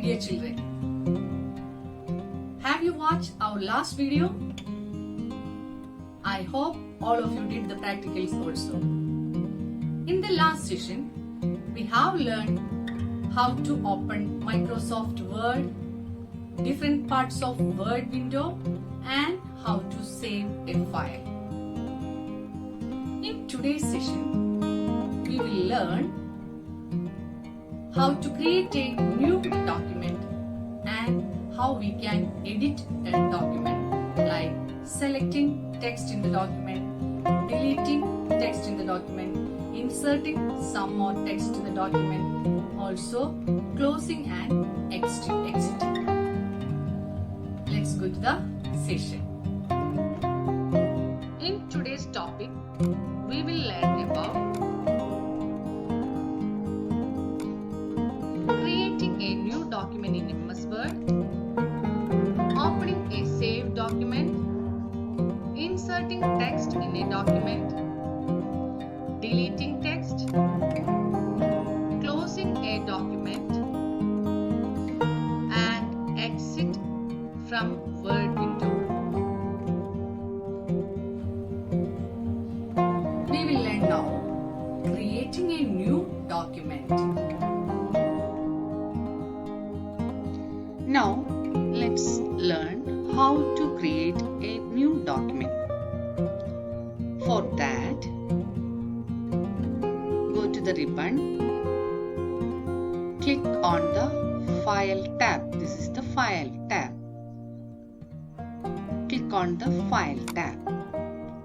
dear children. Have you watched our last video? I hope all of you did the practicals also. In the last session, we have learned how to open Microsoft Word, different parts of Word window, and how to save a file. In today's session, we will learn how to create a new document and how we can edit a document, like selecting text in the document, deleting text in the document, inserting some more text in the document, also closing and exiting. Let's go to the session. In today's topic, we will learn about creating a new document in MS Word, opening a saved document, inserting text in a document, deleting text, closing a document, and exit from Word window. We will learn now creating a new document. Now let's learn how to create a new document. For that, go to the ribbon, click on the File tab. This is the File tab. Click on the File tab.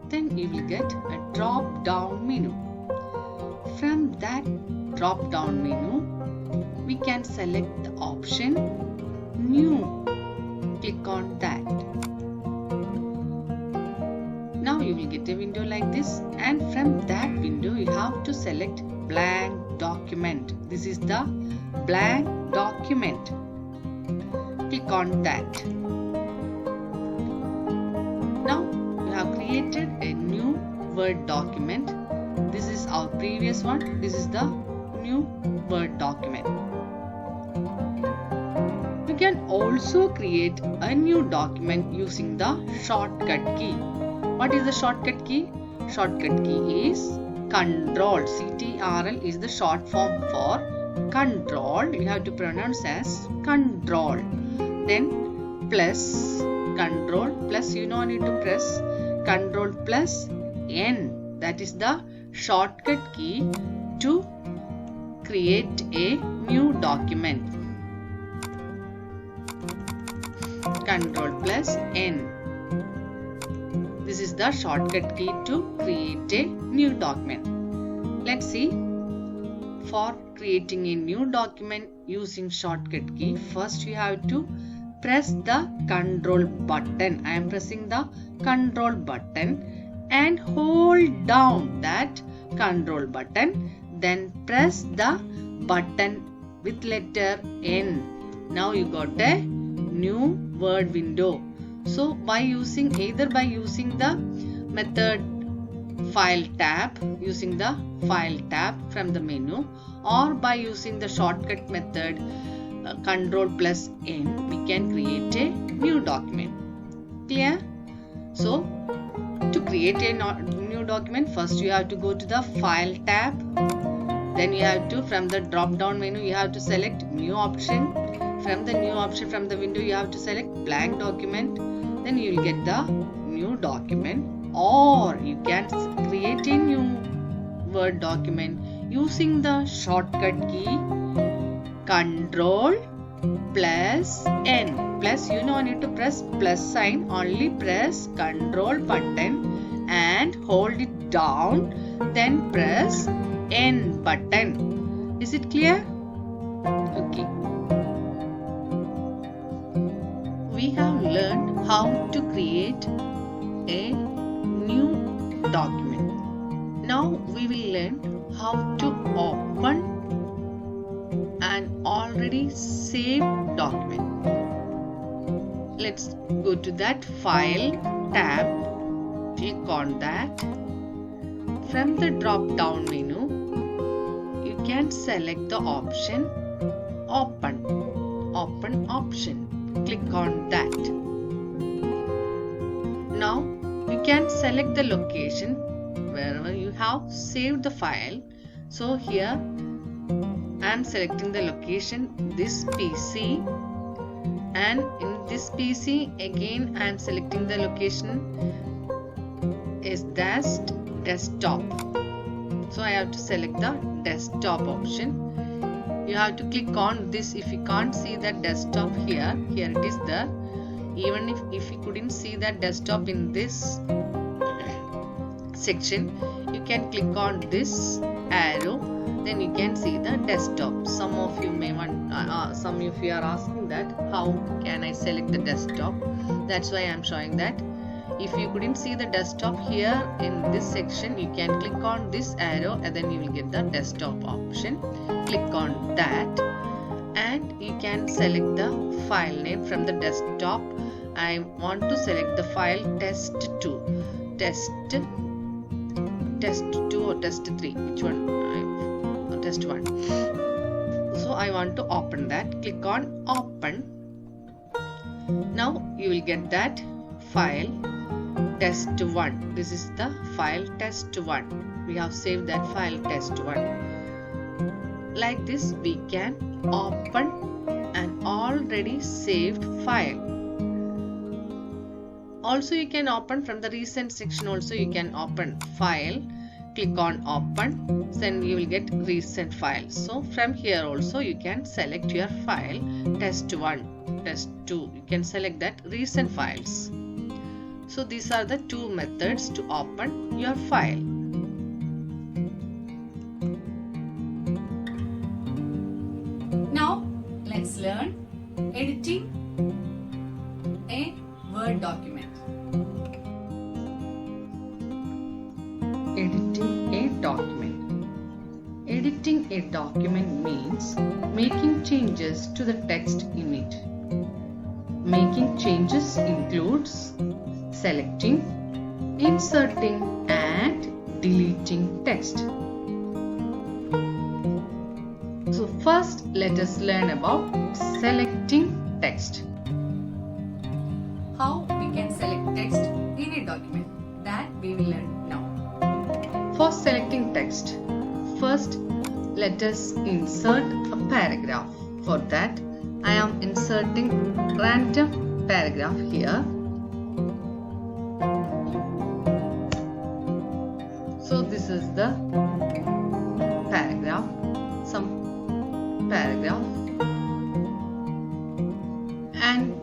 Then you will get a drop down menu. From that drop down menu, we can select the option New. Click on that. Now you will get a window like this, and from that window you have to select blank document. This is the blank document. Click on that. Now you have created a new Word document. This is our previous one. This is the new Word document. You can also create a new document using the shortcut key. What is the shortcut key? Shortcut key is Control. CTRL is the short form for control. You have to pronounce as control. Then plus control plus, you don't need to press control plus N. That is the shortcut key to create a new document. Control plus N. This is the shortcut key to create a new document. Let's see. For creating a new document using shortcut key, first you have to press the control button. I am pressing the control button and hold down that control button. Then press the button with letter N. Now you got a new Word window. So either by using the method File tab, using the File tab from the menu, or by using the shortcut method Control plus N, we can create a new document. Clear? So to create a new document, first you have to go to the File tab. Then you have to, from the drop down menu, you have to select new option. From the new option from the window, you have to select blank document. Then you will get the new document, or you can create a new Word document using the shortcut key Control plus N. Plus, you don't need to press plus sign, only press Control button and hold it down, then press N button. Is it clear? Okay. We have learned how to create a new document. Now we will learn how to open an already saved document. Let's go to that File tab. Click on that. From the drop down menu, you can select the option Open. open option. Click on that. Now you can select the location wherever you have saved the file. So here I am selecting the location, this PC, and in this PC again I am selecting the location is desktop. So I have to select the desktop option. You have to click on this. If you can't see that desktop here it is there. Even if you couldn't see that desktop in this section, you can click on this arrow, then you can see the desktop. Some of you may want, some of you are asking that how can I select the desktop. That's why I am showing that. If you couldn't see the desktop here in this section, you can click on this arrow and then you will get the desktop option. Click on that and you can select the file name from the desktop. I want to select the file test2, test2 or test3, which one? Test1. So I want to open that. Click on open. Now you will get that file test1. This is the file test1. We have saved that file test1. Like this we can open an already saved file. Also you can open from the recent section. Also you can open file, click on open, then you will get recent files. So from here also you can select your file test1, test2. You can select that recent files. So these are the two methods to open your file. Now let's learn editing a Word document. Editing a document. Editing a document means making changes to the text in it. Making changes includes selecting, inserting and deleting text. So first let us learn about selecting text. How we can select text in a document, that we will learn now. For selecting text, first let us insert a paragraph. For that I am inserting random paragraph here. So this is the paragraph, some paragraph, and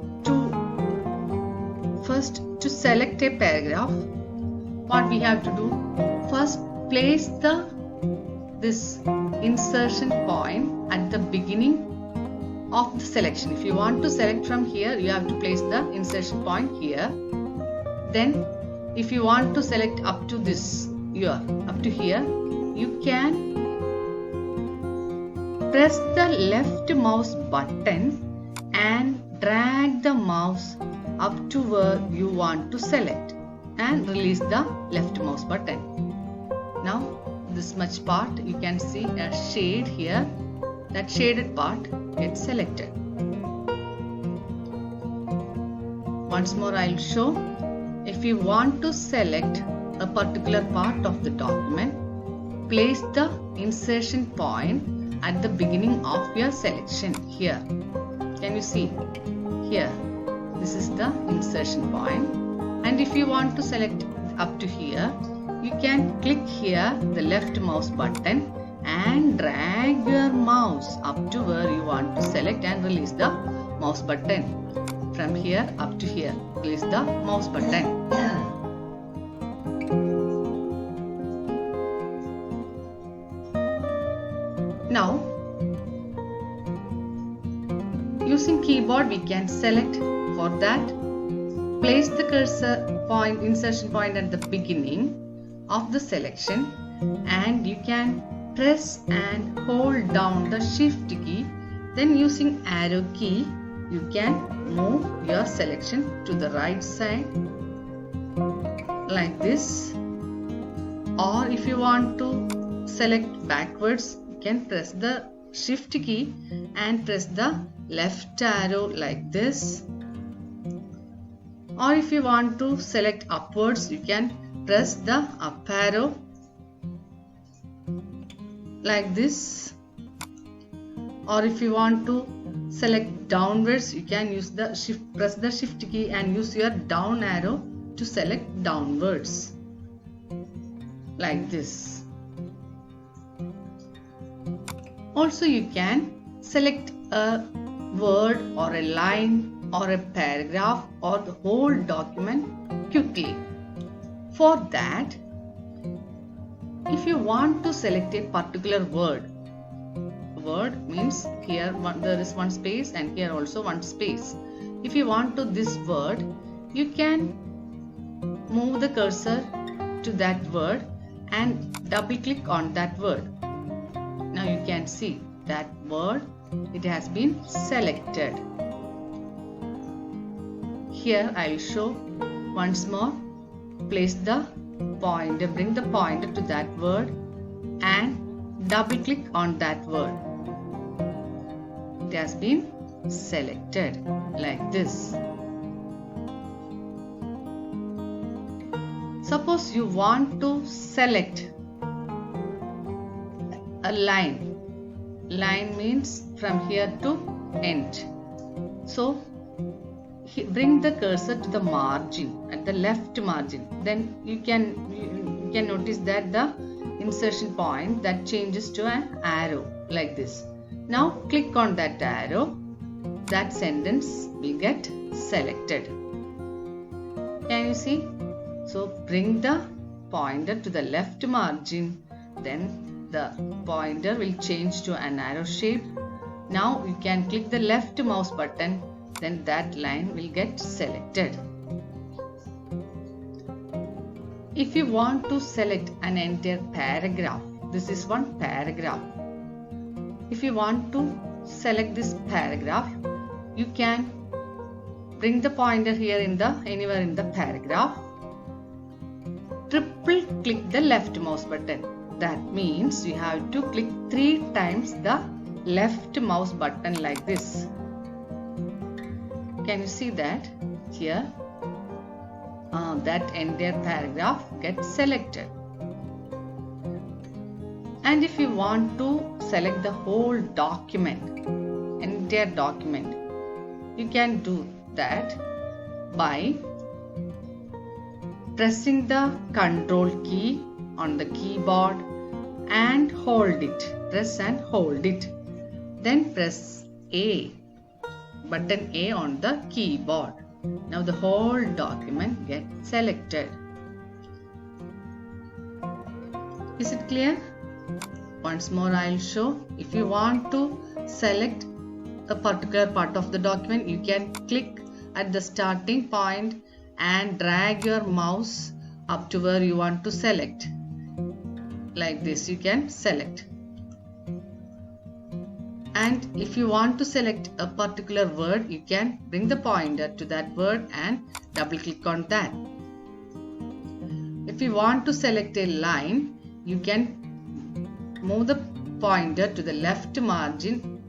to select a paragraph, what we have to do, first place this insertion point at the beginning of the selection. If you want to select from here, you have to place the insertion point here. Then if you want to select up to this here, up to here, you can press the left mouse button and drag the mouse up to where you want to select and release the left mouse button. Now this much part you can see a shade here. That shaded part gets selected. Once more I will show. If you want to select a particular part of the document, place the insertion point at the beginning of your selection here. Can you see here? This is the insertion point, and if you want to select up to here, you can click here the left mouse button and drag your mouse up to where you want to select and release the mouse button. From here up to here, release the mouse button. Now using keyboard we can select. For that, place the cursor point, insertion point at the beginning of the selection, and you can press and hold down the shift key. Then using arrow key, you can move your selection to the right side like this. Or if you want to select backwards, you can press the shift key and press the left arrow like this. Or if you want to select upwards, you can press the up arrow like this. Or if you want to select downwards, you can use the press the shift key and use your down arrow to select downwards like this. Also, you can select a word or a line or a paragraph or the whole document quickly. For that, if you want to select a particular word means here there is one space and here also one space. If you want to this word, you can move the cursor to that word and double click on that word. Now you can see that word, it has been selected. Here I will show once more. Place the pointer, bring the pointer to that word and double click on that word. It has been selected like this. Suppose you want to select a line. Line means from here to end. So bring the cursor to the margin, at the left margin. Then you can notice that the insertion point that changes to an arrow like this. Now click on that arrow. That sentence will get selected. Can you see? So bring the pointer to the left margin. Then the pointer will change to an arrow shape. Now you can click the left mouse button. Then that line will get selected. If you want to select an entire paragraph, this is one paragraph. If you want to select this paragraph, you can bring the pointer here anywhere in the paragraph. Triple click the left mouse button. That means you have to click 3 times the left mouse button like this. Can you see that? Here, that entire paragraph gets selected. And if you want to select the whole document, entire document, you can do that by pressing the Control key on the keyboard and hold it. Press and hold it. Then press A, button A on the keyboard. Now the whole document gets selected. Is it clear? Once more I will show. If you want to select a particular part of the document, you can click at the starting point and drag your mouse up to where you want to select. Like this you can select. And if you want to select a particular word, you can bring the pointer to that word and double click on that. If you want to select a line, you can move the pointer to the left margin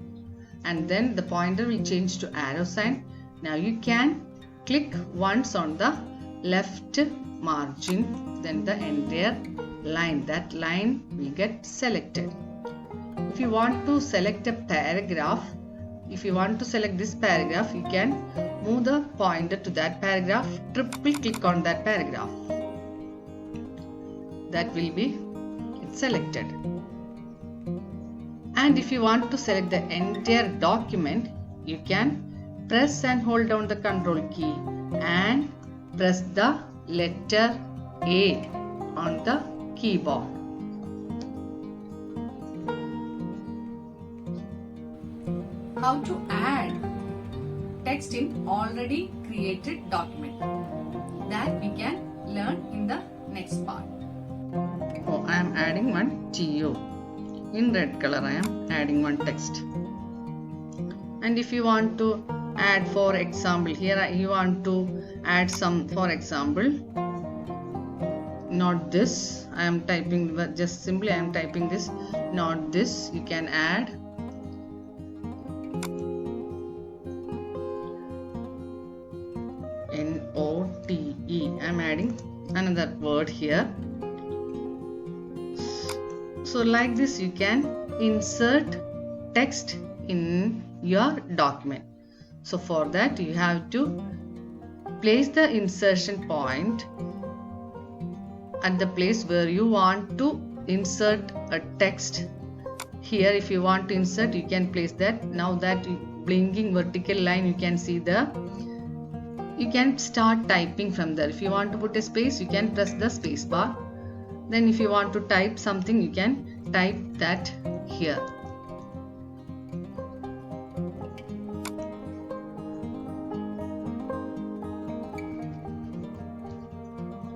and then the pointer will change to arrow sign. Now you can click once on the left margin, then the entire line, that line will get selected. If you want to select a paragraph, if you want to select this paragraph, you can move the pointer to that paragraph, triple click on that paragraph. That will be selected. And if you want to select the entire document, you can press and hold down the Control key and press the letter A on the keyboard. How to add text in already created document, that we can learn in the next part. Oh, I am adding one TO. In red color I am adding one text. And if you want to add, for example, here you want to add some, for example, not this, I am typing, just simply I am typing this, not this, you can add another word here. So like this you can insert text in your document. So for that you have to place the insertion point at the place where you want to insert a text. Here if you want to insert, you can place that. Now that blinking vertical line, you can see you can start typing from there. If you want to put a space, you can press the space bar. Then if you want to type something, you can type that here.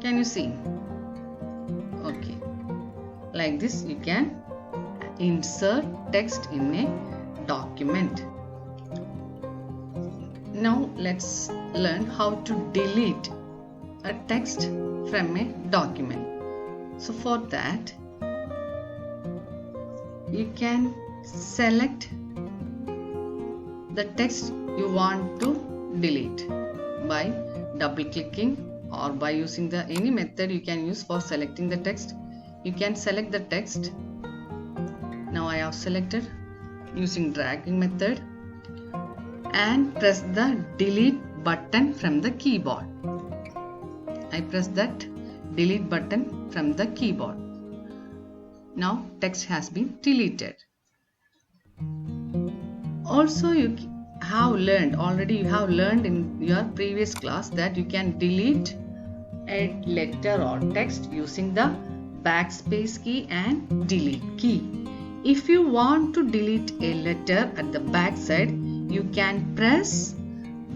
Can you see? Okay. Like this you can insert text in a document. Now let's learn how to delete a text from a document. So for that you can select the text you want to delete by double clicking or by using any method you can use for selecting the text. You can select the text. Now I have selected using dragging method and press the delete button from the keyboard. I press that delete button from the keyboard. Now text has been deleted. Also you have learned in your previous class that you can delete a letter or text using the backspace key and delete key. If you want to delete a letter at the back side, you can press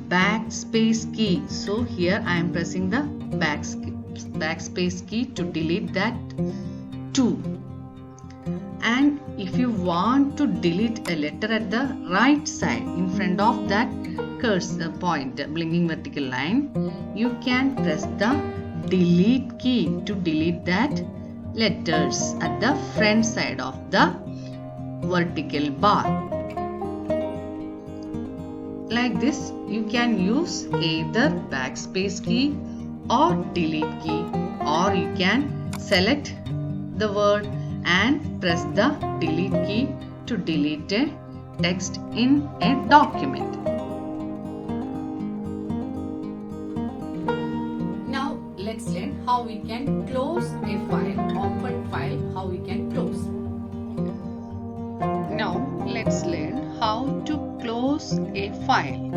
backspace key. So here I am pressing the backspace key to delete that too. And if you want to delete a letter at the right side in front of that cursor point, blinking vertical line, you can press the delete key to delete that letters at the front side of the vertical bar. Like this you can use either backspace key or delete key, or you can select the word and press the delete key to delete a text in a document. Now let's learn how we can close a file, open file, how we can close. Now let's learn how to close a file.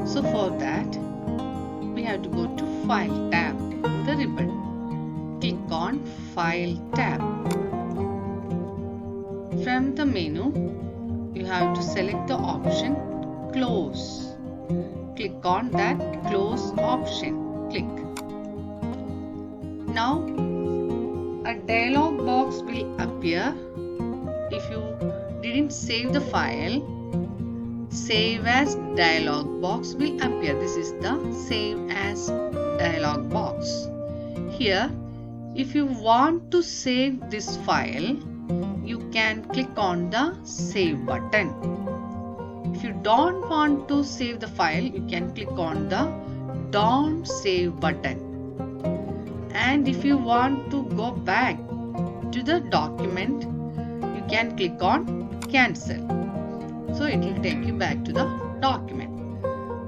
So for that we have to go to File tab in the ribbon. Click on File tab. From the menu, you have to select the option Close. Click on that Close option. Click. Now, a dialog box will appear. If you didn't save the file, Save as dialog box will appear. This is the Save as dialog box. Here, if you want to save this file, you can click on the Save button. If you don't want to save the file, you can click on the Don't Save button. And if you want to go back to the document, you can click on Cancel. So it will take you back to the document.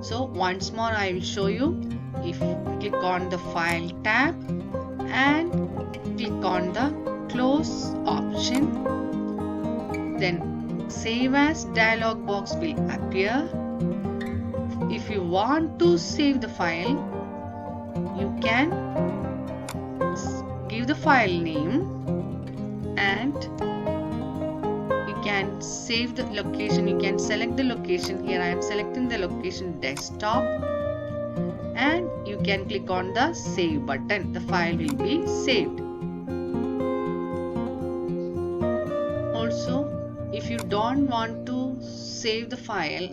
So once more I will show you. If you click on the File tab and click on the Close option, then Save as dialog box will appear. If you want to save the file, you can give the file name and you can save the location. You can select the location. Here I am selecting the location desktop, and you can click on the Save button. The file will be saved. Also, if you don't want to save the file,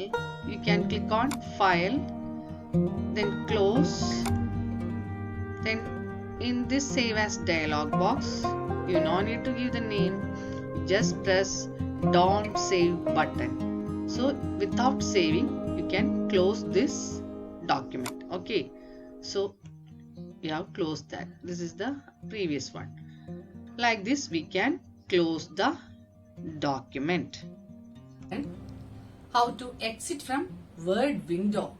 you can click on File, then Close. Then in this Save as dialog box, you don't need to give the name. You just press Don't Save button. So without saving, you can close this document. Okay. So we have closed that. This is the previous one. Like this we can close the document. And how to exit from Word window.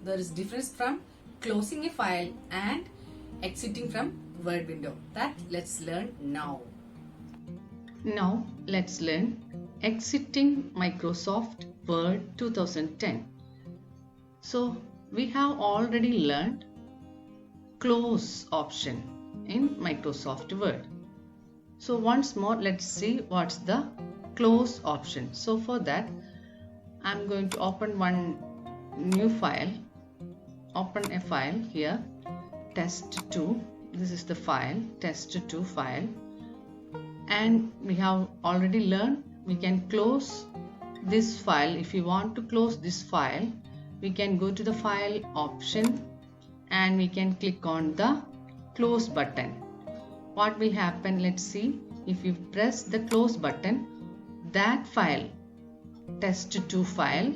There is difference from closing a file and exiting from Word window. That let's learn now. Now let's learn exiting Microsoft Word 2010. So we have already learned close option in Microsoft Word. So once more let's see what's the close option. So for that I'm going to open one new file. Open a file here, test2. This is the file, test2 file. And we have already learned we can close this file. If you want to close this file, we can go to the file option and we can click on the close button. What will happen? Let's see. If you press the close button, that file, test2 file,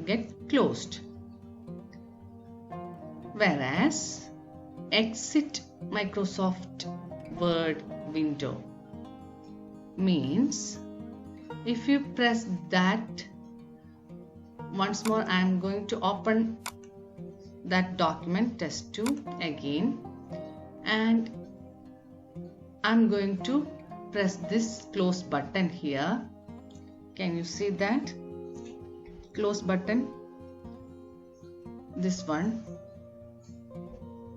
get closed. Whereas exit Microsoft Word window means if you press that, once more I am going to open that document test2 again, and I'm going to press this close button here. Can you see that close button? This one.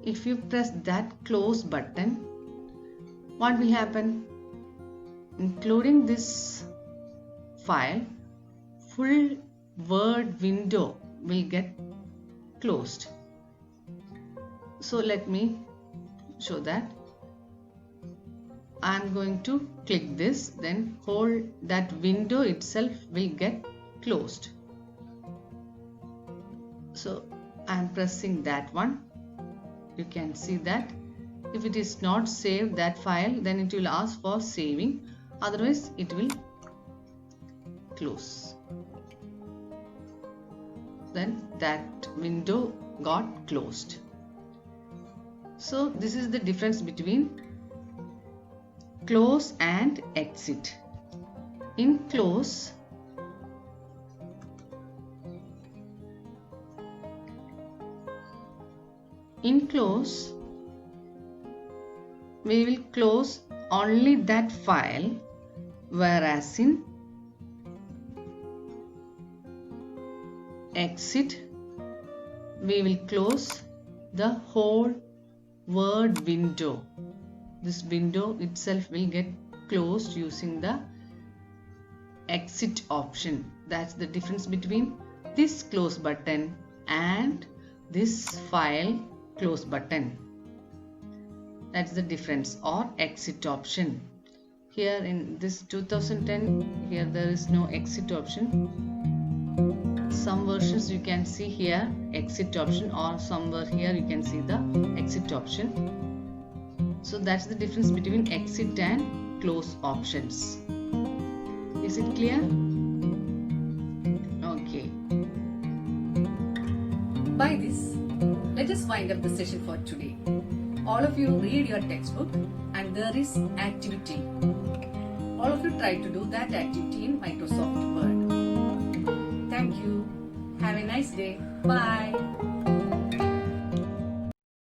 If you press that close button, what will happen? Including this file, full Word window will get closed. So let me show that. I am going to click this, then whole that window itself will get closed. So I am pressing that one. You can see that if it is not saved, that file, then it will ask for saving, otherwise it will close. Then that window got closed. So this is the difference between close and exit. In close, we will close only that file, whereas in exit we will close the whole Word window. This window itself will get closed using the exit option. That's the difference between this close button and this file close button. That's the difference, or exit option. Here in this 2010, here there is no exit option. Some versions you can see here exit option, or somewhere here you can see the exit option. So that's the difference between exit and close options. Is it clear? Okay. By this, let us wind up the session for today. All of you read your textbook and there is activity. All of you try to do that activity in Microsoft Word. Thank you. Have a nice day. Bye.